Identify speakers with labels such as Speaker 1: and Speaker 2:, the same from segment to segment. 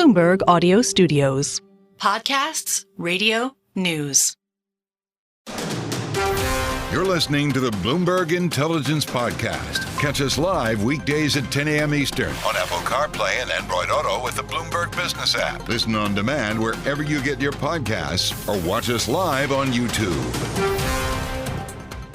Speaker 1: Bloomberg Audio Studios.
Speaker 2: Podcasts, radio, news.
Speaker 3: You're listening to the Bloomberg Intelligence Podcast. Catch us live weekdays at 10 a.m. Eastern on Apple CarPlay and Android Auto with the Bloomberg Business app. Listen on demand wherever you get your podcasts or watch us live on YouTube.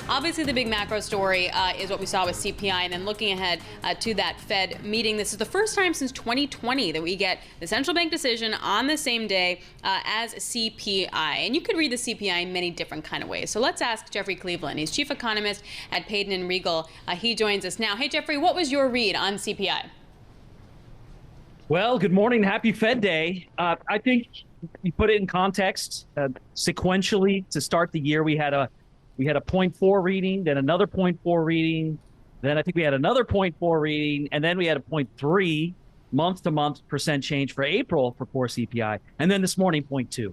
Speaker 4: Obviously, the big macro story is what we saw with CPI, and then looking ahead to that Fed meeting. This is the first time since 2020 that we get the central bank decision on the same day as CPI. And you could read the CPI in many different kind of ways. So let's ask Jeffrey Cleveland. He's chief economist at Payden Rygel. He joins us now. Hey, Jeffrey, what was your read on CPI?
Speaker 5: Well, good morning. Happy Fed Day. I think you put it in context. Sequentially, to start the year, we had a 0.4 reading, then another 0.4 reading, then I think we had another 0.4 reading, and then we had a 0.3 month-to-month percent change for April for core CPI, and then this morning 0.2.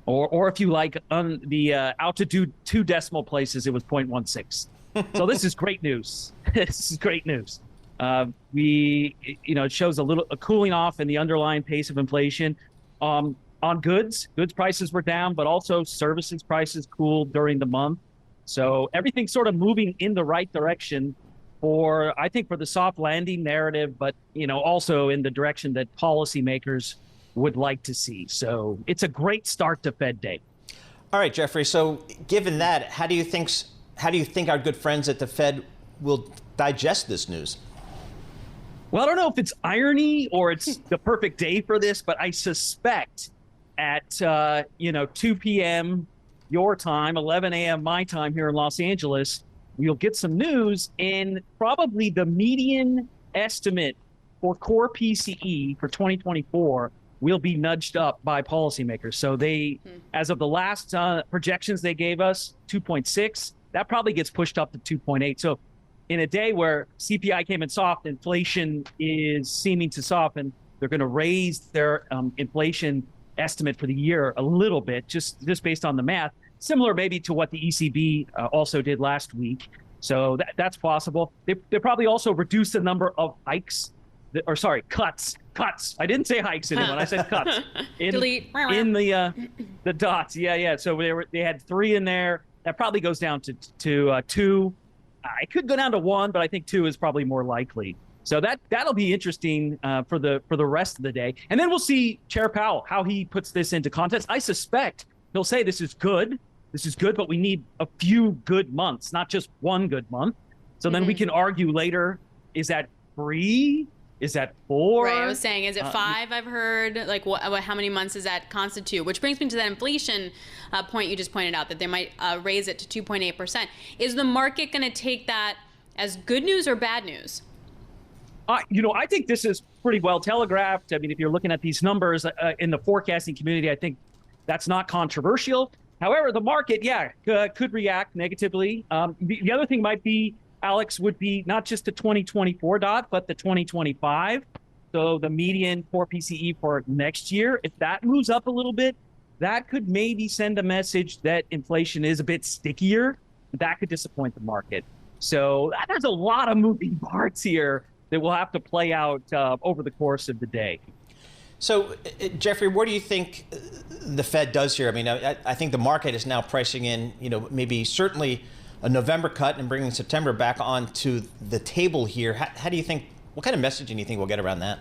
Speaker 5: Or if you like, on the altitude 2 decimal places, it was 0.16. So this is great news. This is great news. It shows a cooling off in the underlying pace of inflation. On goods prices were down, but also services prices cooled during the month. So everything's sort of moving in the right direction for the soft landing narrative, but, also in the direction that policymakers would like to see. So it's a great start to Fed Day.
Speaker 6: All right, Jeffrey. So given that, how do you think our good friends at the Fed will digest this news?
Speaker 5: Well, I don't know if it's irony or it's the perfect day for this, but I suspect at, 2 p.m., your time, 11 a.m. my time here in Los Angeles, we'll get some news, and probably the median estimate for core PCE for 2024 will be nudged up by policymakers. So they, as of the last projections they gave us, 2.6, that probably gets pushed up to 2.8. So in a day where CPI came in soft, inflation is seeming to soften, they're going to raise their inflation estimate for the year a little bit, just based on the math. Similar maybe to what the ECB also did last week. So that's possible. They probably also reduced the number of cuts. Cuts. I didn't say hikes anymore. I said cuts.
Speaker 4: Delete.
Speaker 5: In the dots. Yeah. So they had 3 in there. That probably goes down to 2. It could go down to 1, but I think 2 is probably more likely. So that'll be interesting for the rest of the day. And then we'll see Chair Powell, how he puts this into context. I suspect he'll say this is good. This is good, but we need a few good months, not just one good month. So then we can argue later, is that 3? Is that 4?
Speaker 4: Right, I was saying, is it 5? I've heard, like, how many months does that constitute? Which brings me to that inflation point you just pointed out, that they might raise it to 2.8%. Is the market going to take that as good news or bad news?
Speaker 5: I think this is pretty well telegraphed. I mean, if you're looking at these numbers in the forecasting community, I think that's not controversial. However, the market, could react negatively. The other thing might be, Alix, would be not just the 2024 dot, but the 2025. So the median core PCE for next year, if that moves up a little bit, that could maybe send a message that inflation is a bit stickier. That could disappoint the market. So there's a lot of moving parts here that will have to play out over the course of the day.
Speaker 6: So, Jeffrey, what do you think the Fed does here? I mean, I think the market is now pricing in, maybe certainly a November cut and bringing September back onto the table here. How do you think, what kind of messaging do you think we'll get around that?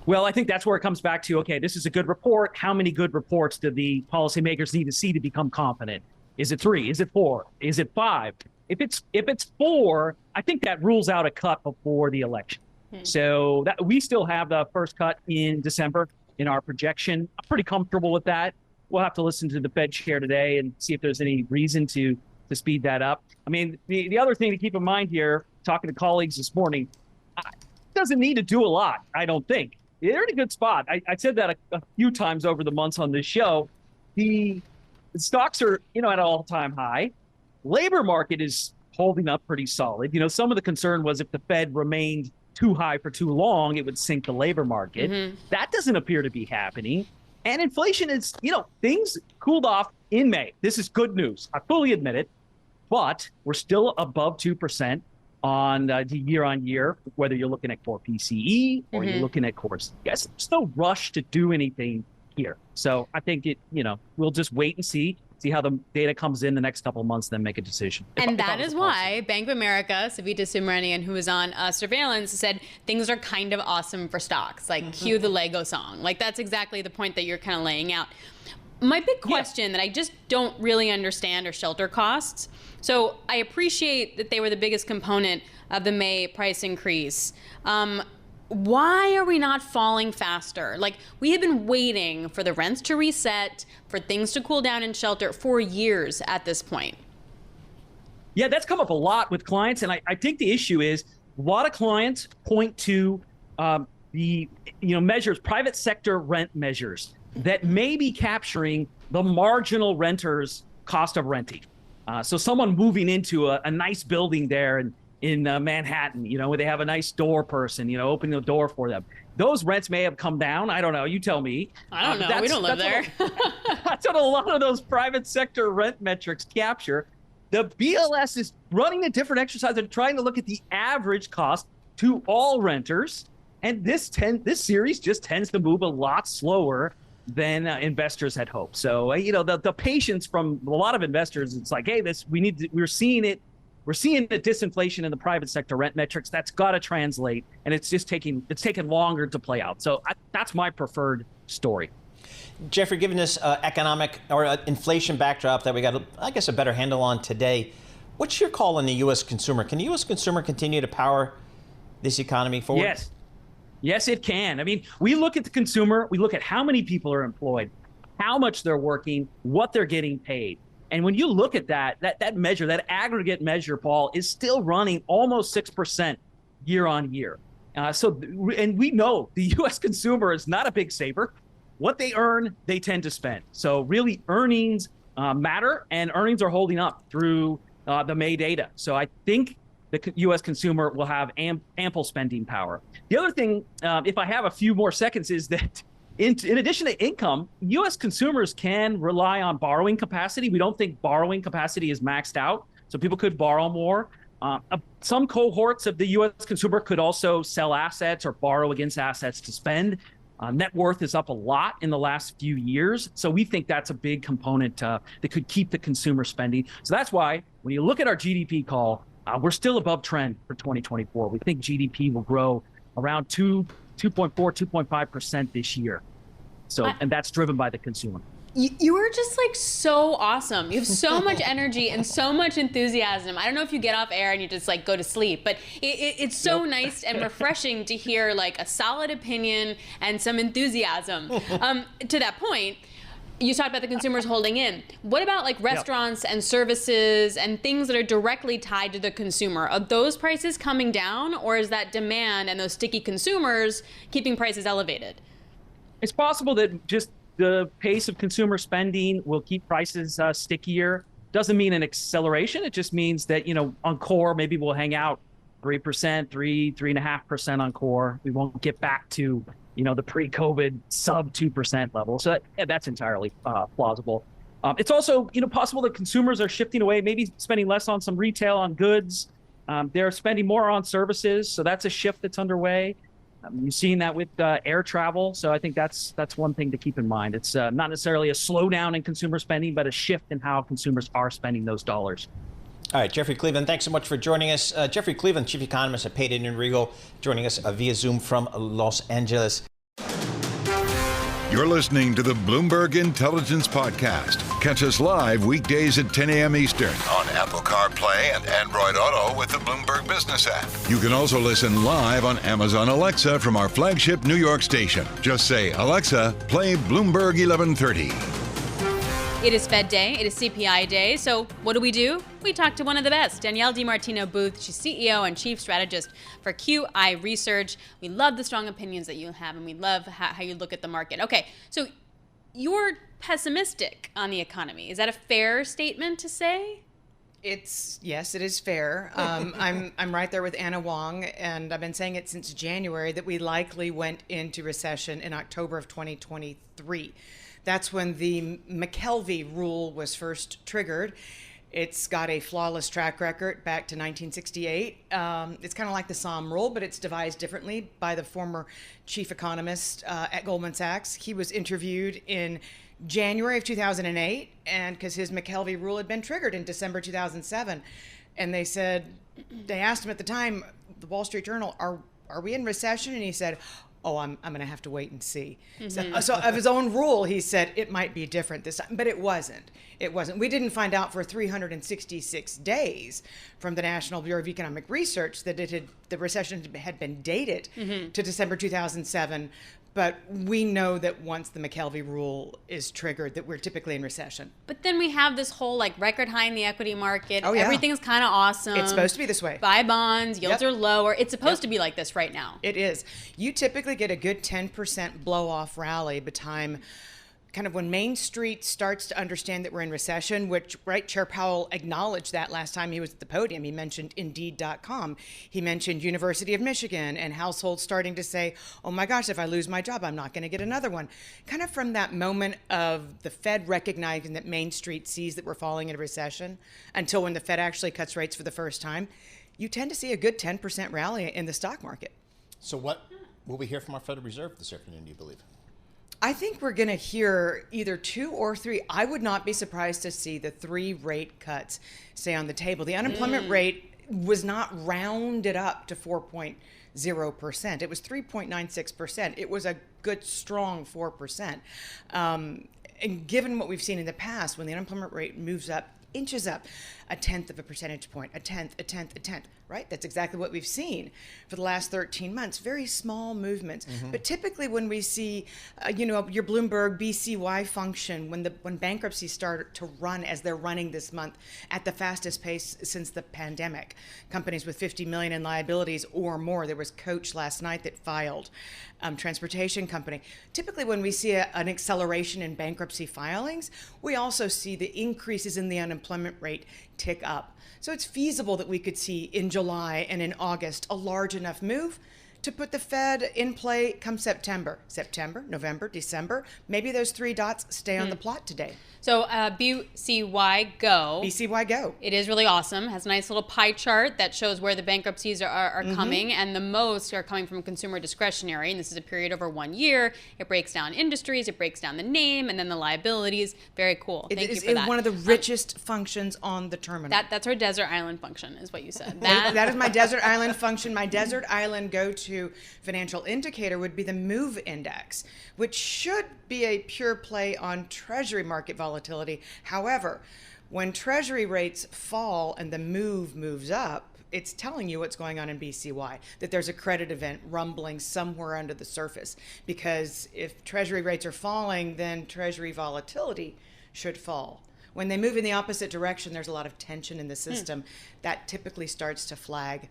Speaker 5: Well, I think that's where it comes back to, okay, this is a good report. How many good reports do the policymakers need to see to become confident? Is it 3? Is it 4? Is it 5? If it's 4, I think that rules out a cut before the election. So that we still have the first cut in December in our projection. I'm pretty comfortable with that. We'll have to listen to the Fed chair today and see if there's any reason to speed that up. I mean, the other thing to keep in mind here, talking to colleagues this morning, doesn't need to do a lot, I don't think. They're in a good spot. I said that a few times over the months on this show. The stocks are, at an all-time high. Labor market is holding up pretty solid. Some of the concern was if the Fed remained too high for too long, it would sink the labor market. That doesn't appear to be happening. And inflation is, things cooled off in May. This is good news. I fully admit it, but we're still above 2%. on the year on year, whether you're looking at core PCE or you're looking at core CS. There's no rush to do anything here. So I think we'll just wait and see how the data comes in the next couple of months, then make a decision.
Speaker 4: And that is why Bank of America, Savita Subramanian, who was on Surveillance, said things are kind of awesome for stocks, like cue the Lego song. Like that's exactly the point that you're kind of laying out. My big question that I just don't really understand are shelter costs. So I appreciate that they were the biggest component of the May price increase. Why are we not falling faster? Like, we have been waiting for the rents to reset, for things to cool down in shelter for years at this point.
Speaker 5: Yeah, that's come up a lot with clients. And I think the issue is a lot of clients point to the measures, private sector rent measures that may be capturing the marginal renter's cost of renting. So someone moving into a nice building there in Manhattan, where they have a nice door person, opening the door for them. Those rents may have come down. I don't know. You tell me.
Speaker 4: I don't know. We don't live there.
Speaker 5: That's what a lot of those private sector rent metrics capture. The BLS is running a different exercise and trying to look at the average cost to all renters. And this series just tends to move a lot slower than investors had hoped. So, the patience from a lot of investors, it's like, hey, we're seeing it. We're seeing the disinflation in the private sector rent metrics. That's got to translate, and it's taking longer to play out. So that's my preferred story.
Speaker 6: Jeffrey, given this economic or inflation backdrop that we got, I guess, a better handle on today, what's your call on the U.S. consumer? Can the U.S. consumer continue to power this economy forward?
Speaker 5: Yes, it can. I mean, we look at the consumer. We look at how many people are employed, how much they're working, what they're getting paid. And when you look at that measure, that aggregate measure, Paul, is still running almost 6% year on year. And we know the U.S. consumer is not a big saver. What they earn, they tend to spend. So really earnings matter, and earnings are holding up through the May data. So I think the U.S. consumer will have ample spending power. The other thing, if I have a few more seconds, is that in addition to income, U.S. consumers can rely on borrowing capacity. We don't think borrowing capacity is maxed out, so people could borrow more. Some cohorts of the U.S. consumer could also sell assets or borrow against assets to spend. Net worth is up a lot in the last few years, so we think that's a big component that could keep the consumer spending. So that's why when you look at our GDP call, we're still above trend for 2024. We think GDP will grow around 2.4, 2.5% this year. So, and that's driven by the consumer.
Speaker 4: You are just like so awesome. You have so much energy and so much enthusiasm. I don't know if you get off air and you just like go to sleep, but it's so nice and refreshing to hear like a solid opinion and some enthusiasm. To that point, you talked about the consumers holding in. What about like restaurants and services and things that are directly tied to the consumer? Are those prices coming down, or is that demand and those sticky consumers keeping prices elevated?
Speaker 5: It's possible that just the pace of consumer spending will keep prices stickier. Doesn't mean an acceleration. It just means that, on core, maybe we'll hang out 3%, 3.5% on core. We won't get back to the pre-COVID sub 2% level. So that's entirely plausible. It's also, possible that consumers are shifting away, maybe spending less on some retail, on goods. They're spending more on services. So that's a shift that's underway. You've seen that with air travel. So I think that's one thing to keep in mind. It's not necessarily a slowdown in consumer spending, but a shift in how consumers are spending those dollars.
Speaker 6: All right, Jeffrey Cleveland, thanks so much for joining us. Jeffrey Cleveland, Chief Economist at Payden Rygel, joining us via Zoom from Los Angeles.
Speaker 3: You're listening to the Bloomberg Intelligence Podcast. Catch us live weekdays at 10 a.m. Eastern on Apple CarPlay and Android Auto with the Bloomberg Business app. You can also listen live on Amazon Alexa from our flagship New York station. Just say, Alexa, play Bloomberg 1130.
Speaker 4: It is Fed Day. It is CPI Day. So what do? We talk to one of the best, Danielle DiMartino Booth. She's CEO and Chief Strategist for QI Research. We love the strong opinions that you have, and we love how you look at the market. Okay, so you're pessimistic on the economy. Is that a fair statement to say?
Speaker 7: Yes, it is fair. I'm right there with Anna Wong, and I've been saying it since January that we likely went into recession in October of 2023. That's when the McKelvey rule was first triggered. It's got a flawless track record back to 1968. It's kind of like the Somme rule, but it's devised differently by the former chief economist at Goldman Sachs. He was interviewed in January of 2008, and because his McKelvey rule had been triggered in December 2007. And they asked him at the time, the Wall Street Journal, are we in recession? And he said, oh, I'm going to have to wait and see. So of his own rule, he said it might be different this time, but it wasn't. It wasn't. We didn't find out for 366 days from the National Bureau of Economic Research that the recession had been dated to December 2007. But we know that once the McKelvey rule is triggered, that we're typically in recession.
Speaker 4: But then we have this whole record high in the equity market.
Speaker 7: Oh, yeah.
Speaker 4: Everything's kind of awesome.
Speaker 7: It's supposed to be this way.
Speaker 4: Buy bonds, yields are lower. It's supposed to be like this right now.
Speaker 7: It is. You typically get a good 10% blow-off rally by time kind of when Main Street starts to understand that we're in recession, which Chair Powell acknowledged that last time he was at the podium. He mentioned Indeed.com. He mentioned University of Michigan and households starting to say, oh my gosh, if I lose my job, I'm not going to get another one. Kind of from that moment of the Fed recognizing that Main Street sees that we're falling into recession until when the Fed actually cuts rates for the first time, you tend to see a good 10% rally in the stock market.
Speaker 6: So what will we hear from our Federal Reserve this afternoon, do you believe?
Speaker 7: I think we're going to hear either 2 or 3. I would not be surprised to see the 3 rate cuts stay on the table. The unemployment rate was not rounded up to 4.0%. It was 3.96%. It was a good, strong 4%. And given what we've seen in the past, when the unemployment rate moves up, inches up, 1/10 of a percentage point, a tenth, right? That's exactly what we've seen for the last 13 months. Very small movements. But typically when we see, your Bloomberg BCY function, when bankruptcies start to run as they're running this month at the fastest pace since the pandemic, companies with 50 million in liabilities or more. There was Coach last night that filed, transportation company. Typically when we see an acceleration in bankruptcy filings, we also see the increases in the unemployment rate tick up. So it's feasible that we could see in July and in August a large enough move to put the Fed in play come September, November, December. Maybe those 3 dots stay on the plot today.
Speaker 4: So BCY Go.
Speaker 7: BCY Go.
Speaker 4: It is really awesome. Has a nice little pie chart that shows where the bankruptcies are coming, and the most are coming from consumer discretionary. And this is a period over 1 year. It breaks down industries, it breaks down the name, and then the liabilities. Very cool. Thank you for that.
Speaker 7: It's one of the richest functions on the terminal.
Speaker 4: That's our desert island function, is what you said.
Speaker 7: That is my desert island function. My desert island go-to financial indicator would be the MOVE index, which should be a pure play on Treasury market volatility. However, when Treasury rates fall and the MOVE moves up, it's telling you what's going on in BCY, that there's a credit event rumbling somewhere under the surface. Because if Treasury rates are falling, then Treasury volatility should fall. When they move in the opposite direction, there's a lot of tension in the system. That typically starts to flag,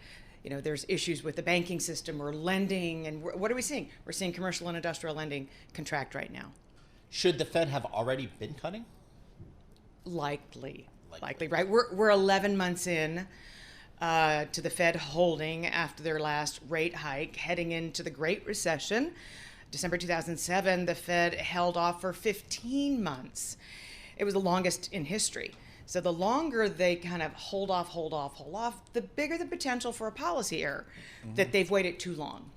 Speaker 7: there's issues with the banking system or lending. And what are we seeing? We're seeing commercial and industrial lending contract right now.
Speaker 6: Should the Fed have already been cutting?
Speaker 7: Likely, right? We're 11 months in to the Fed holding after their last rate hike, heading into the Great Recession. December 2007, the Fed held off for 15 months. It was the longest in history. So the longer they kind of hold off, the bigger the potential for a policy error, that they've waited too long.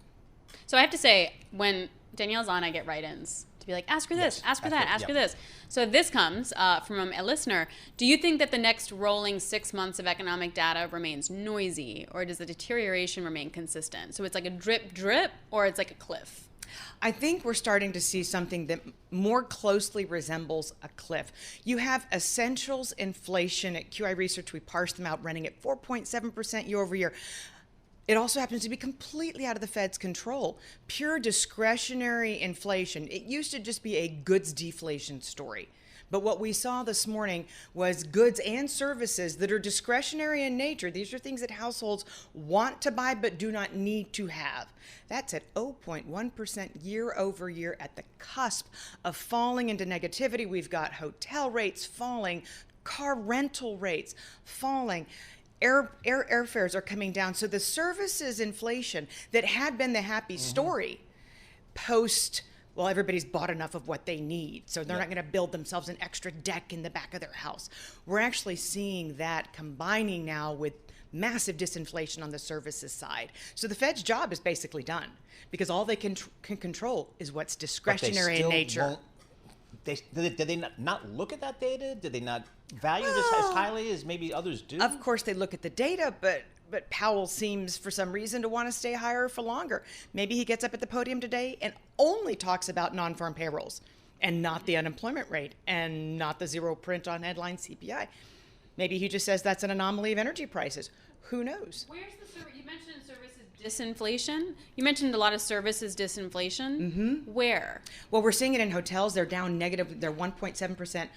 Speaker 4: So I have to say, when Danielle's on, I get write-ins to be like, ask her this, ask her that, ask her this. So this comes from a listener. Do you think that the next rolling 6 months of economic data remains noisy, or does the deterioration remain consistent? So it's like a drip, drip, or it's like a cliff?
Speaker 7: I think we're starting to see something that more closely resembles a cliff. You have essentials inflation at QI Research. We parsed them out, running at 4.7% year over year. It also happens to be completely out of the Fed's control. Pure discretionary inflation. It used to just be a goods deflation story. But what we saw this morning was goods and services that are discretionary in nature. These are things that households want to buy but do not need to have. That's at 0.1% year over year, at the cusp of falling into negativity. We've got hotel rates falling, car rental rates falling. Airfares are coming down. So the services inflation that had been the happy story post well, everybody's bought enough of what they need, so they're not going to build themselves an extra deck in the back of their house. We're actually seeing that combining now with massive disinflation on the services side. So the Fed's job is basically done because all they can control is what's discretionary in nature.
Speaker 6: Did they not look at that data? Did they not value this as highly as maybe others do?
Speaker 7: Of course they look at the data, but Powell seems for some reason to want to stay higher for longer. Maybe he gets up at the podium today and only talks about non-farm payrolls and not the unemployment rate and not the zero print on headline CPI. Maybe he just says that's an anomaly of energy prices. Who knows?
Speaker 4: Where's the you mentioned services disinflation. You mentioned a lot of services disinflation. Mm-hmm. Where?
Speaker 7: Well, we're seeing it in hotels. They're down negative. They're 1.7%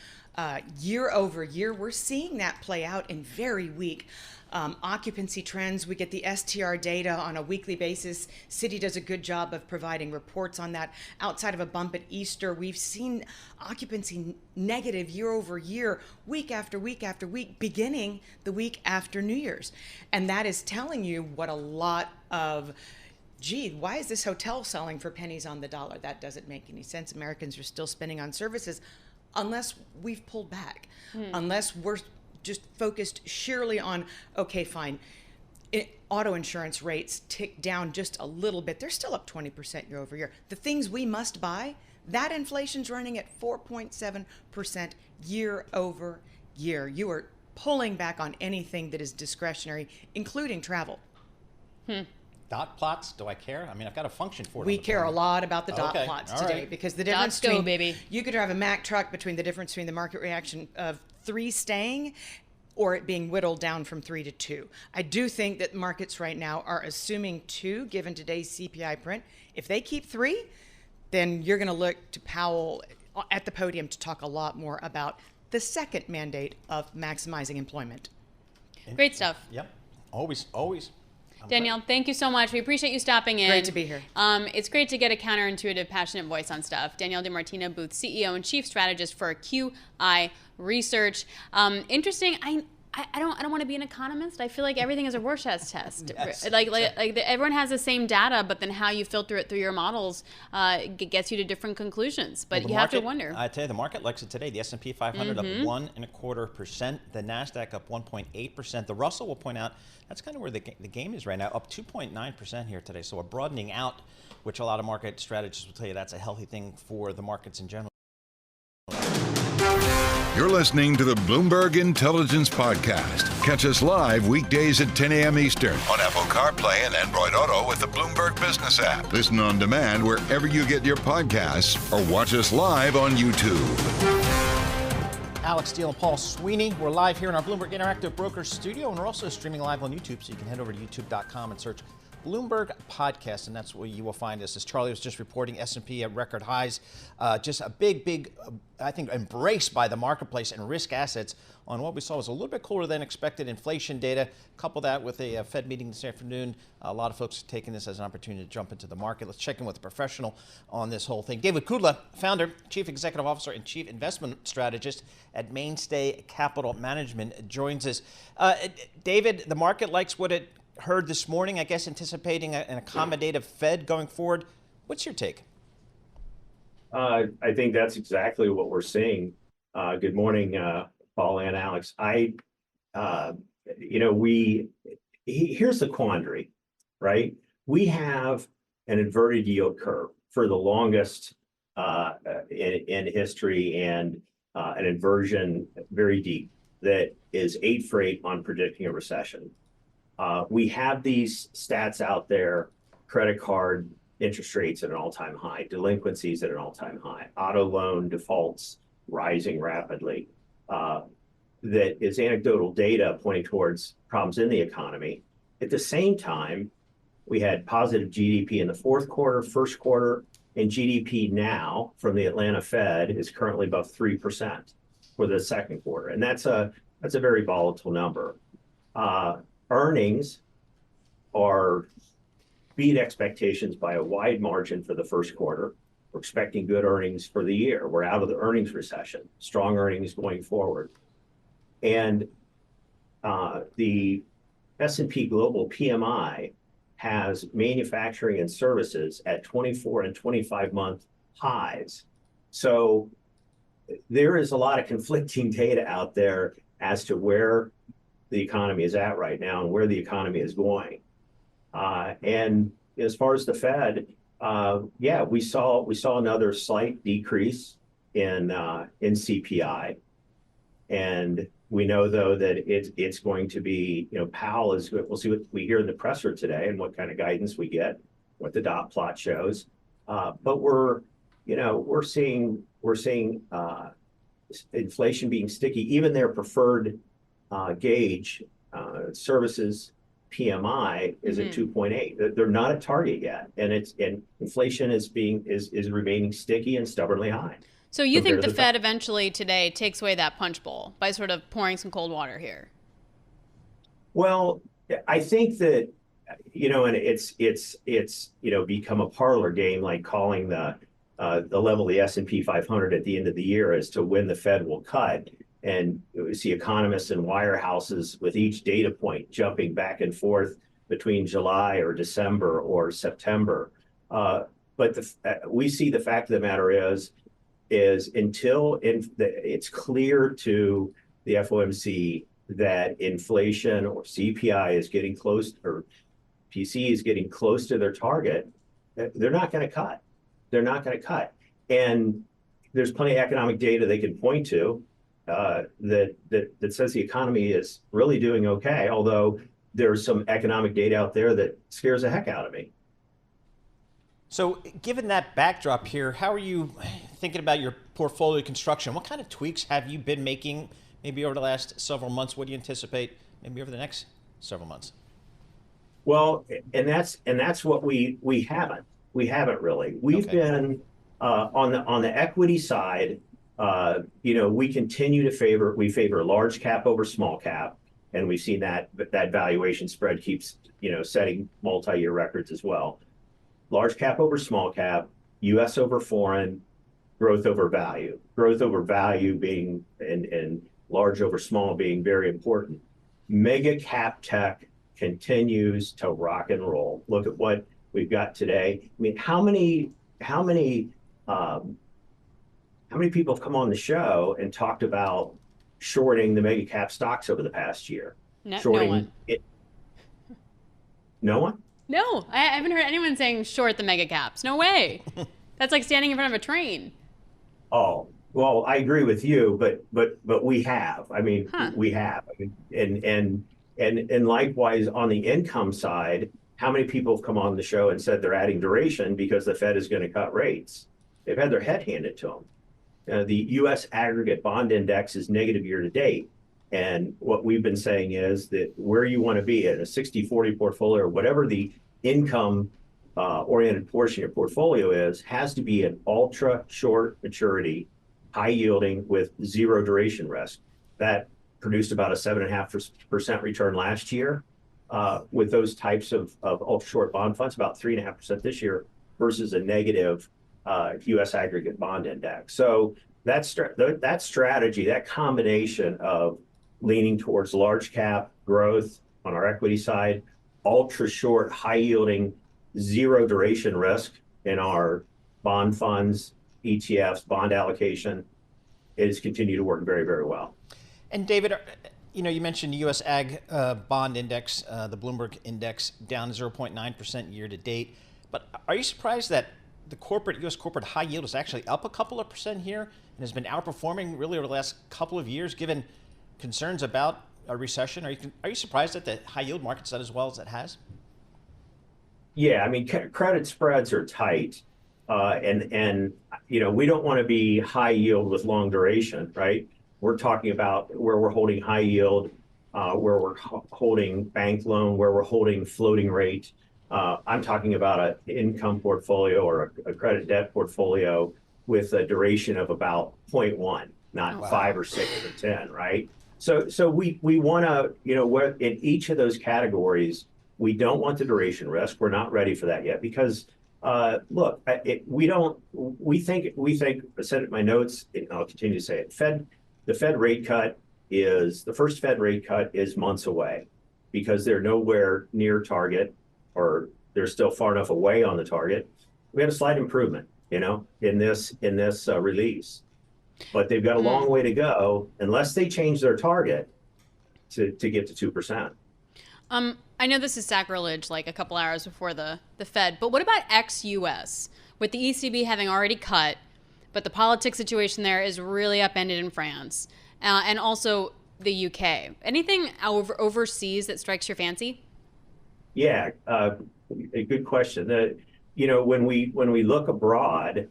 Speaker 7: year over year. We're seeing that play out in very weak occupancy trends. We get the STR data on a weekly basis. Citi does a good job of providing reports on that. Outside of a bump at Easter, we've seen occupancy negative year over year, week after week after week, beginning the week after New Year's. And that is telling you what a lot of gee, why is this hotel selling for pennies on the dollar? That doesn't make any sense. Americans are still spending on services unless we've pulled back, unless we're just focused sheerly on, okay, fine, auto insurance rates tick down just a little bit. They're still up 20% year over year. The things we must buy, that inflation's running at 4.7% year over year. You are pulling back on anything that is discretionary, including travel.
Speaker 6: Dot plots, do I care? I mean, I've got a function for it.
Speaker 7: We care a lot about the dot plots today because the difference
Speaker 4: between, baby.
Speaker 7: You could drive a Mack truck between the difference between the market reaction of 3 staying or it being whittled down from 3 to 2. I do think that markets right now are assuming 2 given today's CPI print. If they keep 3, then you're going to look to Powell at the podium to talk a lot more about the second mandate of maximizing employment.
Speaker 4: Great stuff.
Speaker 6: Yep. Always.
Speaker 4: Danielle, thank you so much. We appreciate you stopping in.
Speaker 7: Great to be here.
Speaker 4: It's great to get a counterintuitive, passionate voice on stuff. Danielle DiMartino Booth, CEO and Chief Strategist for QI Research. Interesting. I don't want to be an economist. I feel like everything is a Rorschach test.
Speaker 6: Yes.
Speaker 4: Everyone has the same data, but then how you filter it through your models gets you to different conclusions. But you have to wonder.
Speaker 6: I tell you, the market likes it today. The S&P 500 up 1.25%. The Nasdaq up 1.8%. The Russell, will point out, that's kind of where the game is right now, up 2.9% here today. So a broadening out, which a lot of market strategists will tell you that's a healthy thing for the markets in general.
Speaker 3: You're listening to the Bloomberg Intelligence Podcast. Catch us live weekdays at 10 a.m. Eastern on Apple CarPlay and Android Auto with the Bloomberg Business app. Listen on demand wherever you get your podcasts or watch us live on YouTube.
Speaker 6: Alix Steele and Paul Sweeney. We're live here in our Bloomberg Interactive Brokers studio, and we're also streaming live on YouTube, so you can head over to youtube.com and search Bloomberg Podcast, and that's where you will find us. As Charlie was just reporting, S&P at record highs. Just a big, I think, embrace by the marketplace and risk assets on what we saw was a little bit cooler than expected inflation data. Couple that with a Fed meeting this afternoon. A lot of folks are taking this as an opportunity to jump into the market. Let's check in with a professional on this whole thing. David Kudla, founder, Chief Executive Officer, and Chief Investment Strategist at Mainstay Capital Management, joins us. David, the market likes what it heard this morning, I guess, anticipating an accommodative Fed going forward. What's your take?
Speaker 8: I think that's exactly what we're seeing. Good morning, Paul and Alix. Here's the quandary, right? We have an inverted yield curve for the longest in history, and an inversion very deep that is 8 for 8 on predicting a recession. We have these stats out there: credit card interest rates at an all-time high, delinquencies at an all-time high, auto loan defaults rising rapidly. That is anecdotal data pointing towards problems in the economy. At the same time, we had positive GDP in the fourth quarter, first quarter, and GDP now from the Atlanta Fed is currently above 3% for the second quarter, and that's a very volatile number. Earnings are beat expectations by a wide margin for the first quarter. We're expecting good earnings for the year. We're out of the earnings recession, strong earnings going forward. And the S&P Global PMI has manufacturing and services at 24 and 25-month highs. So there is a lot of conflicting data out there as to where the economy is at right now and where the economy is going. And as far as the Fed, we saw another slight decrease in CPI, and we know though that it's going to be, Powell is. We'll see what we hear in the presser today and what kind of guidance we get, what the dot plot shows. But we're seeing inflation being sticky. Even their preferred gauge, services PMI, is at 2.8. They're not at target yet, and inflation is remaining sticky and stubbornly high.
Speaker 4: So you think the Fed eventually today takes away that punch bowl by sort of pouring some cold water here?
Speaker 8: Well, I think that, and it's become a parlor game, like calling the level of the S&P 500 at the end of the year as to when the Fed will cut. And we see economists and wirehouses with each data point jumping back and forth between July or December or September. But we see the fact of the matter is until it's clear to the FOMC that inflation or CPI is getting close, or PC is getting close to their target, they're not going to cut. They're not going to cut. And there's plenty of economic data they can point to that says the economy is really doing okay, although there's some economic data out there that scares the heck out of me.
Speaker 6: So given that backdrop here, how are you thinking about your portfolio construction? What kind of tweaks have you been making maybe over the last several months? What do you anticipate maybe over the next several months?
Speaker 8: Well, and that's what we haven't really. We've been on the equity side. We continue to favor large cap over small cap, and we've seen that valuation spread keeps setting multi-year records as well. Large cap over small cap, U.S. over foreign, growth over value. Growth over value being and large over small being very important. Mega cap tech continues to rock and roll. Look at what we've got today. I mean, how many people have come on the show and talked about shorting the mega cap stocks over the past year?
Speaker 4: No one.
Speaker 8: No one?
Speaker 4: No, I haven't heard anyone saying short the mega caps. No way. That's like standing in front of a train.
Speaker 8: Oh, well, I agree with you, but we have. I mean, we have. I mean, and likewise on the income side, how many people have come on the show and said they're adding duration because the Fed is going to cut rates? They've had their head handed to them. The U.S. aggregate bond index is negative year to date. And what we've been saying is that where you want to be in a 60-40 portfolio, or whatever the income oriented portion of your portfolio is, has to be an ultra short maturity, high yielding with zero duration risk. That produced about a 7.5% return last year with those types of ultra short bond funds, about 3.5% this year versus a negative U.S. aggregate bond index. So that strategy, that combination of leaning towards large cap growth on our equity side, ultra short, high yielding, zero duration risk in our bond funds, ETFs, bond allocation, is continued to work very, very well.
Speaker 6: And David, you mentioned U.S. Ag bond index, the Bloomberg index, down 0.9% year to date. But are you surprised that the U.S. corporate high yield is actually up a couple of percent here and has been outperforming really over the last couple of years, given concerns about a recession? Are you surprised that the high yield market's done as well as it has?
Speaker 8: Yeah, I mean, credit spreads are tight, and we don't want to be high yield with long duration, right? We're talking about where we're holding high yield, where we're holding bank loan, where we're holding floating rate. I'm talking about an income portfolio or a credit debt portfolio with a duration of about 0.1, not 5 or 6 or 10, right? So we want to, where in each of those categories, we don't want the duration risk. We're not ready for that yet because, look, we think, I said it in my notes, and I'll continue to say it, the Fed rate cut the first Fed rate cut is months away because they're nowhere near target, or they're still far enough away on the target. We had a slight improvement. in this release. But they've got a long way to go unless they change their target to get to 2%.
Speaker 4: I know this is sacrilege, like a couple hours before the Fed, but what about ex-US? With the ECB having already cut, but the politics situation there is really upended in France, and also the UK. Anything overseas that strikes your fancy?
Speaker 8: Yeah, a good question. When we look abroad,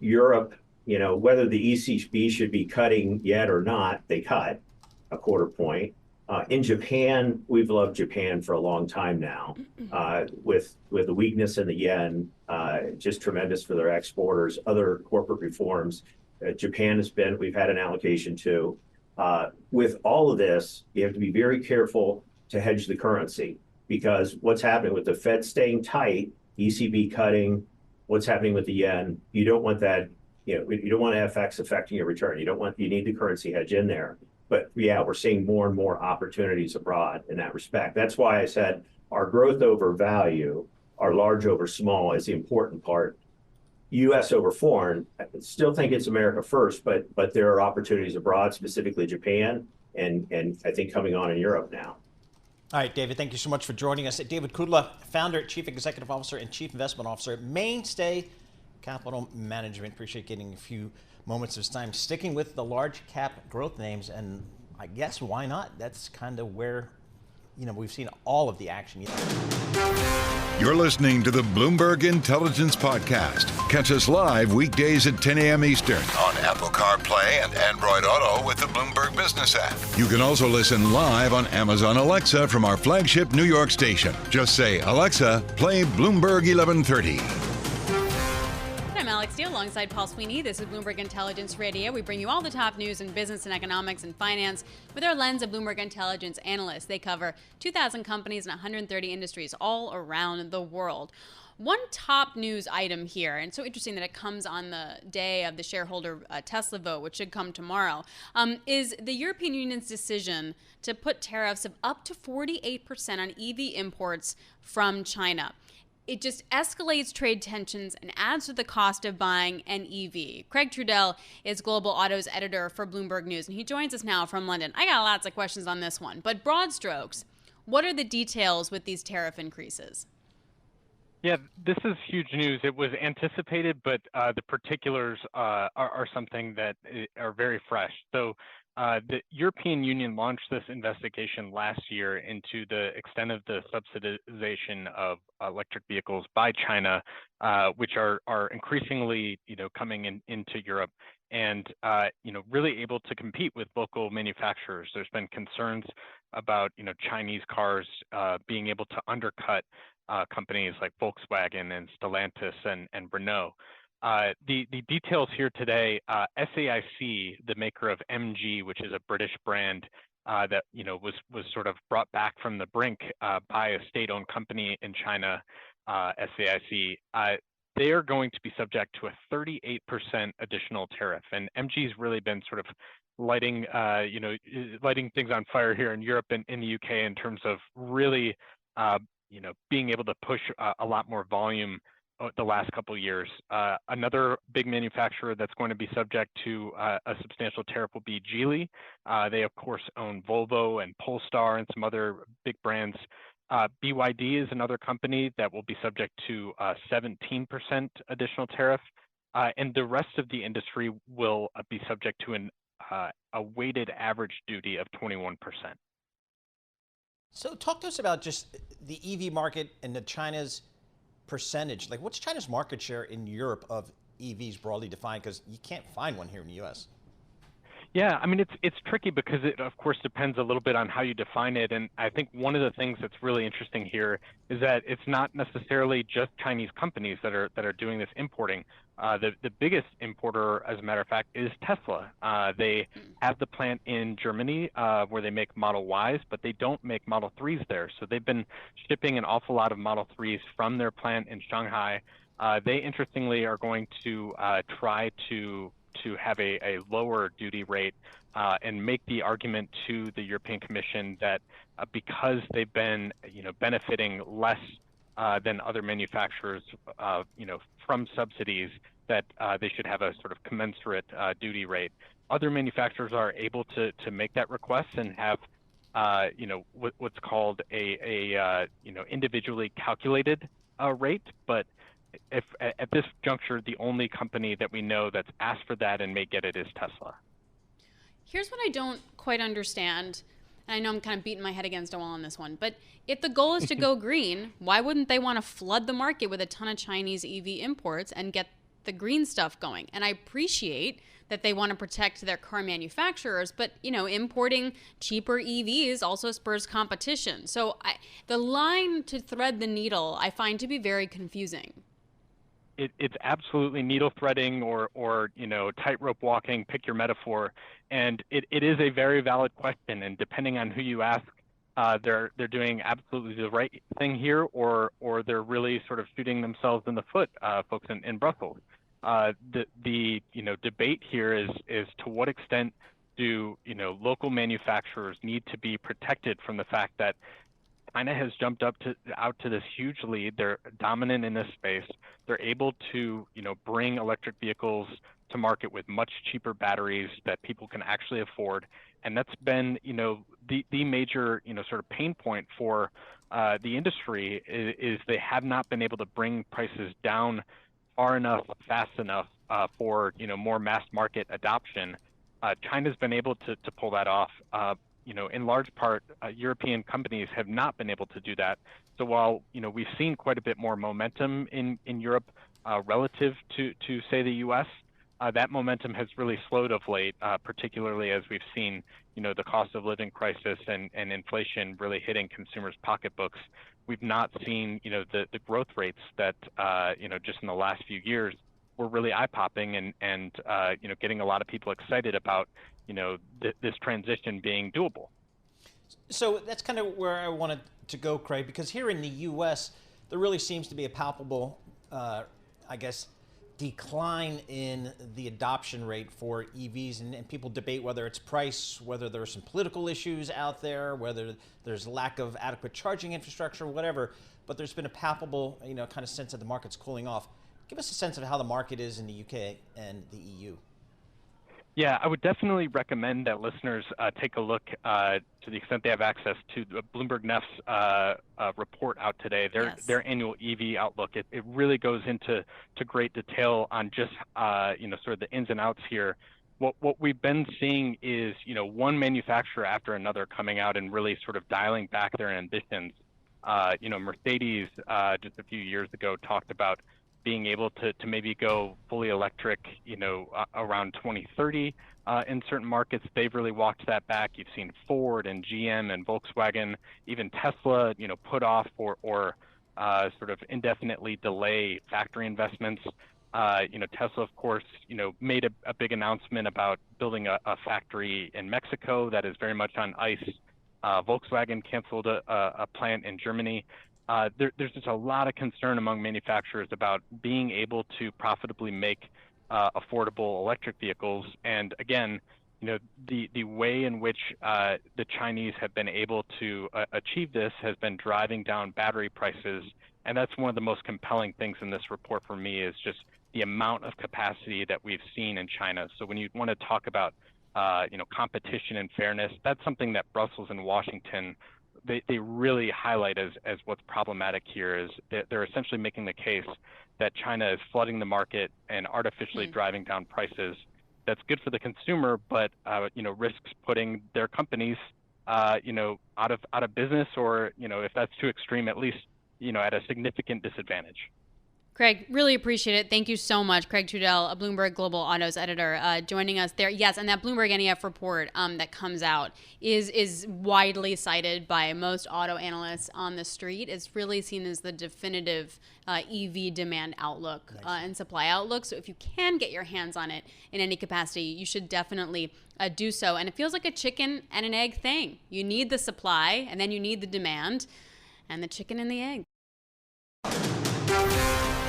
Speaker 8: Europe, whether the ECB should be cutting yet or not, they cut a quarter point. In Japan, we've loved Japan for a long time now, with the weakness in the yen, just tremendous for their exporters, other corporate reforms. Japan we've had an allocation to. With all of this, you have to be very careful to hedge the currency, because what's happening with the Fed staying tight, ECB cutting, what's happening with the yen, you don't want that, you don't want FX affecting your return. You need the currency hedge in there. But yeah, we're seeing more and more opportunities abroad in that respect. That's why I said our growth over value, our large over small is the important part. U.S. over foreign, I still think it's America first, but there are opportunities abroad, specifically Japan, and I think coming on in Europe now.
Speaker 6: All right, David, thank you so much for joining us. David Kudla, founder, chief executive officer, and chief investment officer at Mainstay Capital Management. Appreciate getting a few moments of time sticking with the large cap growth names, and I guess why not? That's kind of where we've seen all of the action.
Speaker 3: You're listening to the Bloomberg Intelligence Podcast. Catch us live weekdays at 10 a.m. Eastern on Apple CarPlay and Android Auto with the Bloomberg Business app. You can also listen live on Amazon Alexa from our flagship New York station. Just say, Alexa, play Bloomberg 1130.
Speaker 4: I'm Alix alongside Paul Sweeney. This is Bloomberg Intelligence Radio. We bring you all the top news in business and economics and finance with our lens of Bloomberg Intelligence analysts. They cover 2,000 companies and 130 industries all around the world. One top news item here, and it's so interesting that it comes on the day of the shareholder Tesla vote, which should come tomorrow, is the European Union's decision to put tariffs of up to 48% on EV imports from China. It just escalates trade tensions and adds to the cost of buying an EV. Craig Trudell is Global Autos Editor for Bloomberg News, and he joins us now from London. I got lots of questions on this one, but broad strokes, what are the details with these tariff increases?
Speaker 9: Yeah, this is huge news. It was anticipated, but the particulars are something that are very fresh. So the European Union launched this investigation last year into the extent of the subsidization of electric vehicles by China, which are increasingly, coming into Europe and, really able to compete with local manufacturers. There's been concerns about, Chinese cars being able to undercut companies like Volkswagen and Stellantis and Renault. The details here today, SAIC, the maker of MG, which is a British brand that was sort of brought back from the brink by a state-owned company in China, SAIC, they are going to be subject to a 38% additional tariff. And MG's really been sort of lighting things on fire here in Europe and in the UK in terms of really being able to push a lot more volume the last couple of years. Another big manufacturer that's going to be subject to a substantial tariff will be Geely. They, of course, own Volvo and Polestar and some other big brands. BYD is another company that will be subject to 17% additional tariff. And the rest of the industry will be subject to a weighted average duty of 21%.
Speaker 6: So talk to us about just the EV market and the China's percentage. Like, what's China's market share in Europe of EVs broadly defined? Because you can't find one here in the U.S.
Speaker 9: Yeah, I mean, it's tricky because it, of course, depends a little bit on how you define it. And I think one of the things that's really interesting here is that it's not necessarily just Chinese companies that are doing this importing. The biggest importer, as a matter of fact, is Tesla. They have the plant in Germany where they make Model Ys, but they don't make Model 3s there. So they've been shipping an awful lot of Model 3s from their plant in Shanghai. They, interestingly, are going to try to have a lower duty rate and make the argument to the European Commission that because they've been benefiting less than other manufacturers, from subsidies, that they should have a sort of commensurate duty rate. Other manufacturers are able to make that request and have, what's called a individually calculated rate. But if at this juncture, the only company that we know that's asked for that and may get it is Tesla.
Speaker 4: Here's what I don't quite understand. And I know I'm kind of beating my head against a wall on this one, but if the goal is to go green, why wouldn't they want to flood the market with a ton of Chinese EV imports and get the green stuff going? And I appreciate that they want to protect their car manufacturers, but importing cheaper EVs also spurs competition. So the line to thread the needle I find to be very confusing.
Speaker 9: It's absolutely needle threading or tightrope walking, pick your metaphor. And it is a very valid question. And depending on who you ask, they're doing absolutely the right thing here, or they're really sort of shooting themselves in the foot, folks in Brussels. The debate here is to what extent do local manufacturers need to be protected from the fact that China has jumped out to this huge lead. They're dominant in this space. They're able to bring electric vehicles to market with much cheaper batteries that people can actually afford, and that's been the major sort of pain point for the industry is they have not been able to bring prices down far enough, fast enough for more mass market adoption. China's been able to pull that off. In large part, European companies have not been able to do that. So while we've seen quite a bit more momentum in Europe relative to say the U.S., that momentum has really slowed of late, particularly as we've seen the cost of living crisis and inflation really hitting consumers' pocketbooks. We've not seen the growth rates that just in the last few years were really eye-popping and getting a lot of people excited about this transition being doable.
Speaker 6: So that's kind of where I wanted to go, Craig, because here in the U.S., there really seems to be a palpable, decline in the adoption rate for EVs, and people debate whether it's price, whether there are some political issues out there, whether there's lack of adequate charging infrastructure, whatever. But there's been a palpable, kind of sense that the market's cooling off. Give us a sense of how the market is in the UK and the EU.
Speaker 9: Yeah, I would definitely recommend that listeners take a look to the extent they have access to the Bloomberg Neff's report out today, their annual EV outlook. It really goes into great detail on just sort of the ins and outs here. What we've been seeing is one manufacturer after another coming out and really sort of dialing back their ambitions. Mercedes just a few years ago talked about being able to maybe go fully electric, around 2030 in certain markets. They've really walked that back. You've seen Ford and GM and Volkswagen, even Tesla, put off or sort of indefinitely delay factory investments. Tesla, of course, made a big announcement about building a factory in Mexico that is very much on ice. Volkswagen canceled a plant in Germany. There's just a lot of concern among manufacturers about being able to profitably make affordable electric vehicles. And again, the way in which the Chinese have been able to achieve this has been driving down battery prices. And that's one of the most compelling things in this report for me is just the amount of capacity that we've seen in China. So when you want to talk about competition and fairness, that's something that Brussels and Washington they really highlight as what's problematic here is that they're essentially making the case that China is flooding the market and artificially driving down prices. That's good for the consumer, but risks putting their companies out of business, or if that's too extreme, at least at a significant disadvantage.
Speaker 4: Craig, really appreciate it. Thank you so much. Craig Trudell, a Bloomberg Global Autos Editor, joining us there. Yes, and that Bloomberg NEF report that comes out is widely cited by most auto analysts on the street. It's really seen as the definitive EV demand outlook and supply outlook. So if you can get your hands on it in any capacity, you should definitely do so. And it feels like a chicken and an egg thing. You need the supply, and then you need the demand, and the chicken and the egg.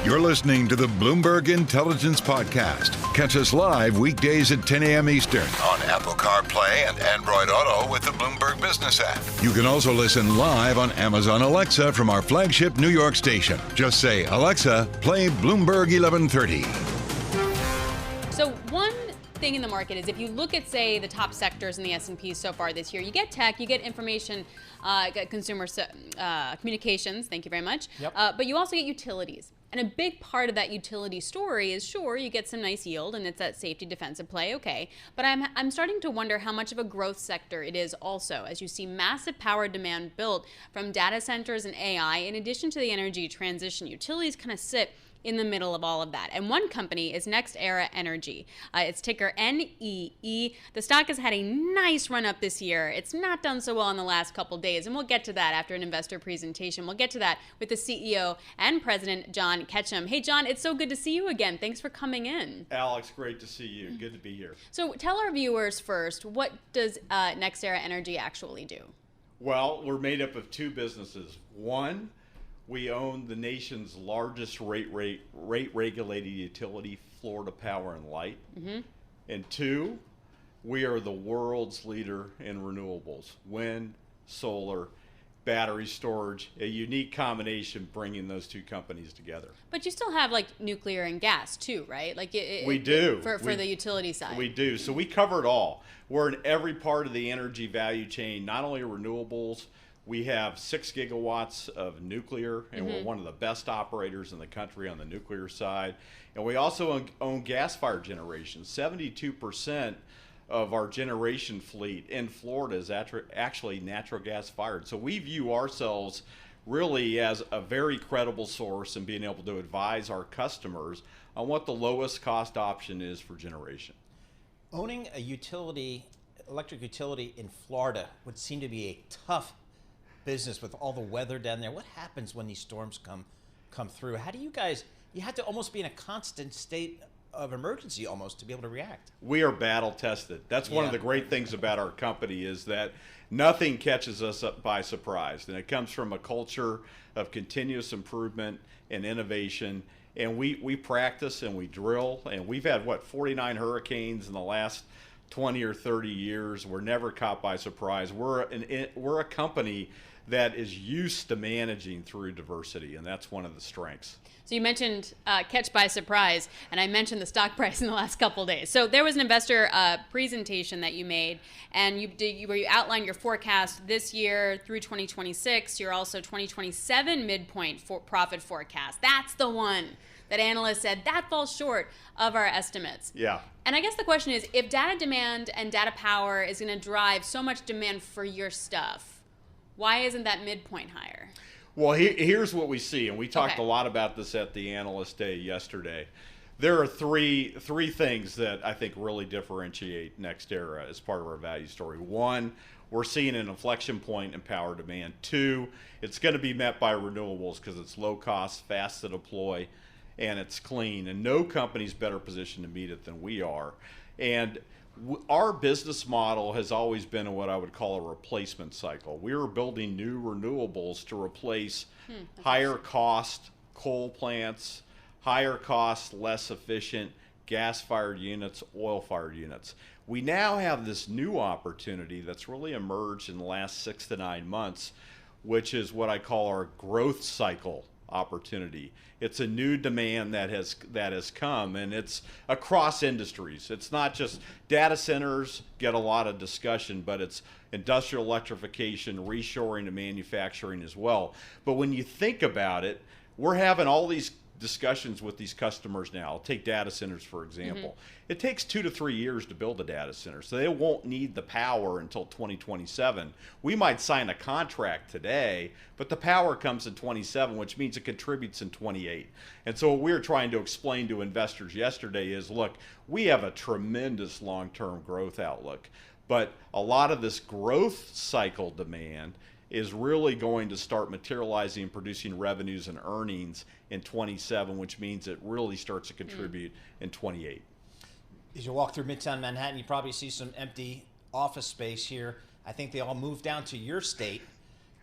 Speaker 3: You're listening to the Bloomberg Intelligence Podcast. Catch us live weekdays at 10 a.m. Eastern on Apple CarPlay and Android Auto with the Bloomberg Business app. You can also listen live on Amazon Alexa from our flagship New York station. Just say, Alexa, play Bloomberg 1130.
Speaker 4: So one thing in the market is if you look at, say, the top sectors in the S&P so far this year, you get tech, you get information, consumer communications, thank you very much,
Speaker 6: Yep.
Speaker 4: But you also get utilities. And a big part of that utility story is, sure, you get some nice yield and it's that safety defensive play, okay. But I'm starting to wonder how much of a growth sector it is also, as you see massive power demand built from data centers and AI, in addition to the energy transition. Utilities kind of sit in the middle of all of that. And one company is NextEra Energy. It's ticker NEE. The stock has had a nice run up this year. It's not done so well in the last couple days, and we'll get to that after an investor presentation. We'll get to that with the CEO and President, John Ketchum. Hey, John, it's so good to see you again. Thanks for coming in.
Speaker 10: Alex, great to see you. Good to be here.
Speaker 4: So tell our viewers first, what does NextEra Energy actually do?
Speaker 10: Well, we're made up of two businesses. One, we own the nation's largest rate-regulated utility, Florida Power and Light. Mm-hmm. And two, we are the world's leader in renewables, wind, solar, battery storage, a unique combination bringing those two companies together.
Speaker 4: But you still have like nuclear and gas too, right? Like
Speaker 10: we do.
Speaker 4: For the utility side.
Speaker 10: We do. So we cover it all. We're in every part of the energy value chain, not only renewables. We have 6 gigawatts of nuclear, and we're one of the best operators in the country on the nuclear side. And we also own gas-fired generation. 72% of our generation fleet in Florida is actually natural gas-fired. So we view ourselves really as a very credible source in being able to advise our customers on what the lowest cost option is for generation.
Speaker 6: Owning a electric utility in Florida would seem to be a tough business with all the weather down there. What happens when these storms come through? How do you guys, you have to almost be in a constant state of emergency almost to be able to react.
Speaker 10: We are battle tested. That's one of the great things about our company is that nothing catches us up by surprise. And it comes from a culture of continuous improvement and innovation. And we practice and we drill. And we've had, 49 hurricanes in the last 20 or 30 years. We're never caught by surprise. We're a company that is used to managing through diversity, and that's one of the strengths.
Speaker 4: So you mentioned catch by surprise, and I mentioned the stock price in the last couple of days. So there was an investor presentation that you made, and where you outlined your forecast this year through 2026, your also 2027 midpoint profit forecast. That's the one that analysts said that falls short of our estimates.
Speaker 10: Yeah.
Speaker 4: And I guess the question is, if data demand and data power is going to drive so much demand for your stuff, why isn't that midpoint higher?
Speaker 10: Well, here's what we see, and we talked a lot about this at the Analyst Day yesterday. There are three things that I think really differentiate NextEra as part of our value story. One, we're seeing an inflection point in power demand. Two, it's going to be met by renewables because it's low cost, fast to deploy, and it's clean. And no company's better positioned to meet it than we are. And our business model has always been what I would call a replacement cycle. We are building new renewables to replace higher cost coal plants, higher cost, less efficient gas-fired units, oil-fired units. We now have this new opportunity that's really emerged in the last 6 to 9 months, which is what I call our growth cycle opportunity. It's a new demand that has come, and it's across industries. It's not just data centers get a lot of discussion, but it's industrial electrification, reshoring, and manufacturing as well. But when you think about it, we're having all these discussions with these customers now. I'll take data centers, for example. It takes 2 to 3 years to build a data center, so they won't need the power until 2027. We might sign a contract today, but the power comes in 27, which means it contributes in 28. And so what we were trying to explain to investors yesterday is, look, we have a tremendous long-term growth outlook, but a lot of this growth cycle demand is really going to start materializing and producing revenues and earnings in 27, which means it really starts to contribute in 28.
Speaker 6: As you walk through Midtown Manhattan, you probably see some empty office space here. I think they all moved down to your state.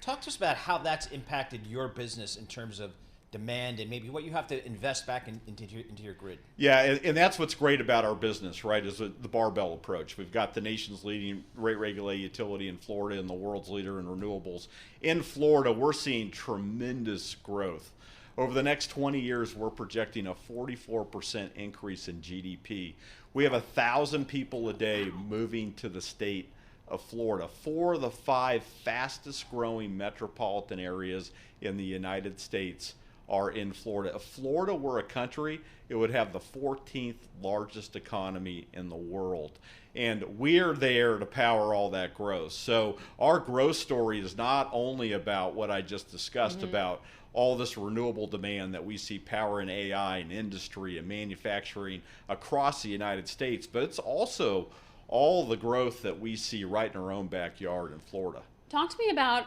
Speaker 6: Talk to us about how that's impacted your business in terms of demand and maybe what you have to invest back into your grid.
Speaker 10: Yeah, and that's what's great about our business, right, is the barbell approach. We've got the nation's leading rate-regulated utility in Florida and the world's leader in renewables. In Florida, we're seeing tremendous growth. Over the next 20 years, we're projecting a 44% increase in GDP. We have 1,000 people a day moving to the state of Florida. 4 of the 5 fastest growing metropolitan areas in the United States are in Florida. If Florida were a country, it would have the 14th largest economy in the world. And we're there to power all that growth. So our growth story is not only about what I just discussed about all this renewable demand that we see powering AI and industry and manufacturing across the United States, but it's also all the growth that we see right in our own backyard in Florida.
Speaker 4: Talk to me about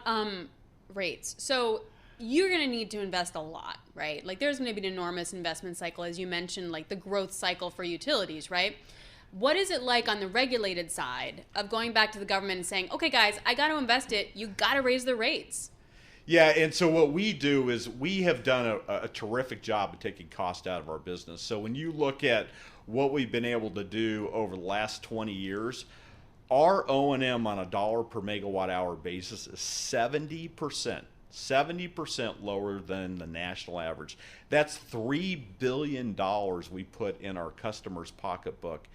Speaker 4: rates. So you're going to need to invest a lot, right? Like there's going to be an enormous investment cycle, as you mentioned, like the growth cycle for utilities, right? What is it like on the regulated side of going back to the government and saying, okay, guys, I got to invest it. You got to raise the rates.
Speaker 10: Yeah, and so what we do is we have done a terrific job of taking cost out of our business. So when you look at what we've been able to do over the last 20 years, our O&M on a dollar per megawatt hour basis is 70% lower than the national average. That's $3 billion we put in our customers' pocketbook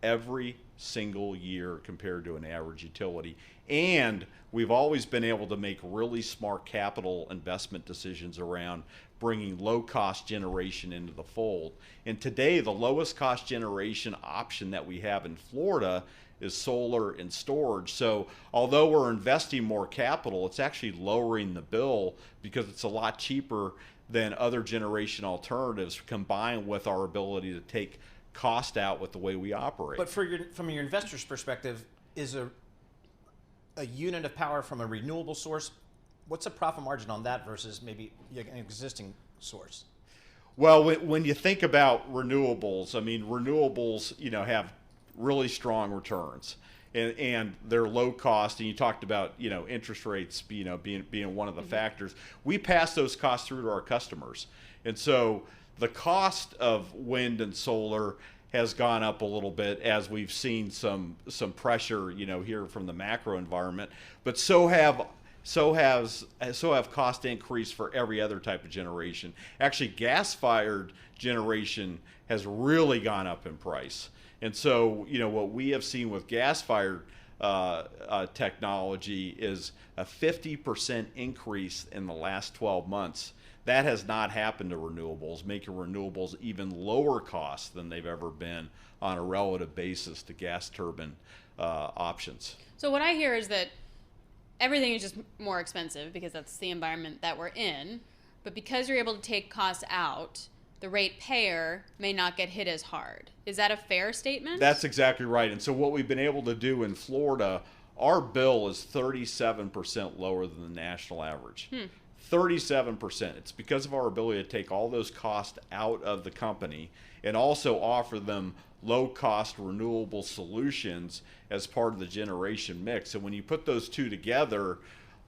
Speaker 10: every single year compared to an average utility. And we've always been able to make really smart capital investment decisions around bringing low-cost generation into the fold. And today, the lowest cost generation option that we have in Florida is solar and storage. So although we're investing more capital, it's actually lowering the bill because it's a lot cheaper than other generation alternatives, combined with our ability to take cost out with the way we operate.
Speaker 6: But from your investor's perspective, is a unit of power from a renewable source, what's the profit margin on that versus maybe an existing source?
Speaker 10: Well, when you think about renewables, I mean, renewables, have really strong returns, and they're low cost. And you talked about, interest rates, being one of the factors. We pass those costs through to our customers, and so the cost of wind and solar has gone up a little bit as we've seen some pressure, here from the macro environment. But so have cost increase for every other type of generation. Actually, gas-fired generation has really gone up in price. And so, what we have seen with gas-fired technology is a 50% increase in the last 12 months. That has not happened to renewables, making renewables even lower cost than they've ever been on a relative basis to gas turbine options.
Speaker 4: So what I hear is that everything is just more expensive because that's the environment that we're in. But because you're able to take costs out, the rate payer may not get hit as hard. Is that a fair statement? That's
Speaker 10: exactly right. And so what we've been able to do in Florida, our bill is 37% lower than the national average. 37%. It's because of our ability to take all those costs out of the company and also offer them low-cost renewable solutions as part of the generation mix. And when you put those two together,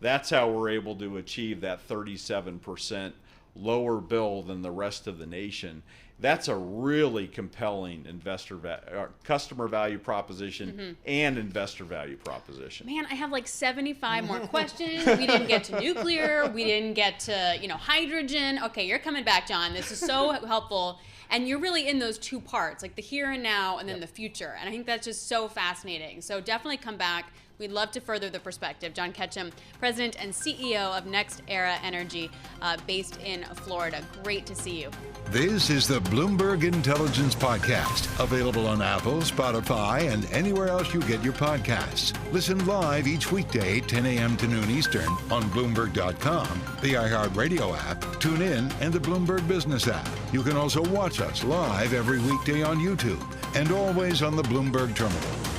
Speaker 10: that's how we're able to achieve that 37% lower bill than the rest of the nation. That's a really compelling customer value proposition and investor value proposition.
Speaker 4: Man, I have like 75 more questions. We didn't get to nuclear. We didn't get to, hydrogen. Okay, you're coming back, John. This is so helpful. And you're really in those two parts, like the here and now and then the future. And I think that's just so fascinating. So definitely come back. We'd love to further the perspective. John Ketchum, President and CEO of NextEra Energy, based in Florida. Great to see you.
Speaker 3: This is the Bloomberg Intelligence Podcast, available on Apple, Spotify, and anywhere else you get your podcasts. Listen live each weekday, 10 a.m. to noon Eastern on Bloomberg.com, the iHeartRadio app, TuneIn, and the Bloomberg Business app. You can also watch us live every weekday on YouTube and always on the Bloomberg Terminal.